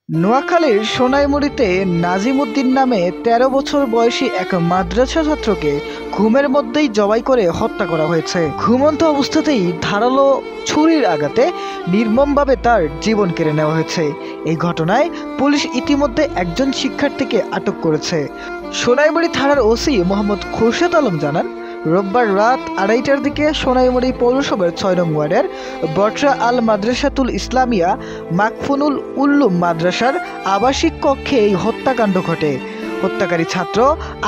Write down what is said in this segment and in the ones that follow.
নোয়াখালীর সোনাইমুড়িতে নাজিম উদ্দিন নামে ১৩ বছর বয়সী এক মাদ্রাসা ছাত্রকে ঘুমের মধ্যেই জবাই করে হত্যা করা হয়েছে। ঘুমন্ত অবস্থাতেই ধারালো ছুরির আঘাতে নির্মমভাবে তার জীবন কেড়ে নেওয়া হয়েছে। এই ঘটনায় পুলিশ ইতিমধ্যে একজন শিক্ষার্থীকে আটক করেছে। সোনাইমুড়ি থানার ওসি মোহাম্মদ খুরশেদ আলম জানান, রোববার রাত ২:৩০টার দিকে সোনাইমুড়ি পৌরসভার ৬ নং ওয়ার্ডের বটরা আল মাদ্রাসাতুল ইসলামিয়া মাকফুনুল উল্লুম মাদ্রাসার আবাসিক কক্ষে এই হত্যাকাণ্ড ঘটে। হত্যাকারী ছাত্র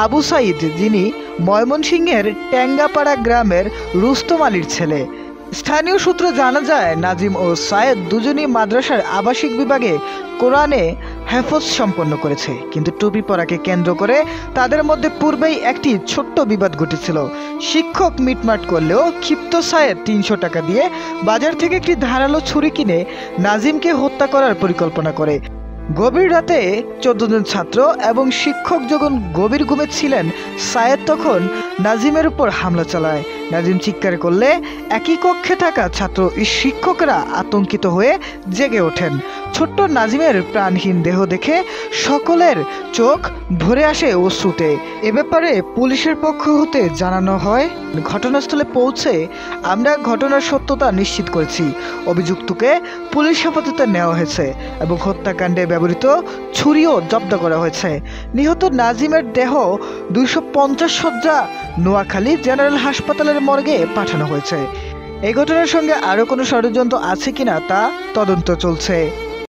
আবু সাইদ, যিনি ময়মনসিংহের ট্যাঙ্গাপাড়া গ্রামের রুস্তম আলীর ছেলে। স্থানীয় সূত্রে জানা যায়, নাজিম ও সায়েদ দুজনই মাদ্রাসার আবাসিক বিভাগে কোরআনে হেফজ সম্পন্ন করেছে, কিন্তু টুপি পরাকে কেন্দ্র করে তাদের মধ্যে পূর্বেই একটি ছোট্ট বিবাদ ঘটেছিল। শিক্ষক মিটমাট করলেও ক্ষিপ্ত সায়েদ ৩০০ টাকা দিয়ে বাজার থেকে একটি ধারালো ছুরি কিনে নাজিমকে হত্যা করার পরিকল্পনা করে। গভীর রাতে ১৪ জন ছাত্র এবং শিক্ষক যখন গভীর ঘুমে ছিলেন, সায়েদ তখন নাজিমের উপর হামলা চালায়। নাজিম চিৎকার করলে একই কক্ষে থাকা ছাত্র শিক্ষকরা আতঙ্কিত হয়ে জেগে ওঠেন। ছোট্ট নাজিমের প্রাণহীন দেহ দেখে সকলের চোখ ভরে আসে অশ্রুতে। এ ব্যাপারে পুলিশের পক্ষ হতে জানানো হয়, ঘটনাস্থলে পৌঁছে আমরা ঘটনার সত্যতা নিশ্চিত করেছি। অভিযুক্তকে পুলিশ হেফাজতে নেওয়া হয়েছে এবং হত্যাকাণ্ডে ব্যবহৃত ছুরিও জব্দ করা হয়েছে। নিহত নাজিমের দেহ ২৫০ শয্যা নোয়াখালী জেনারেল হাসপাতালের মর্গে পাঠানো হয়েছে। এই ঘটনার সঙ্গে আরও কোনো ষড়যন্ত্র আছে কিনা তা তদন্ত চলছে।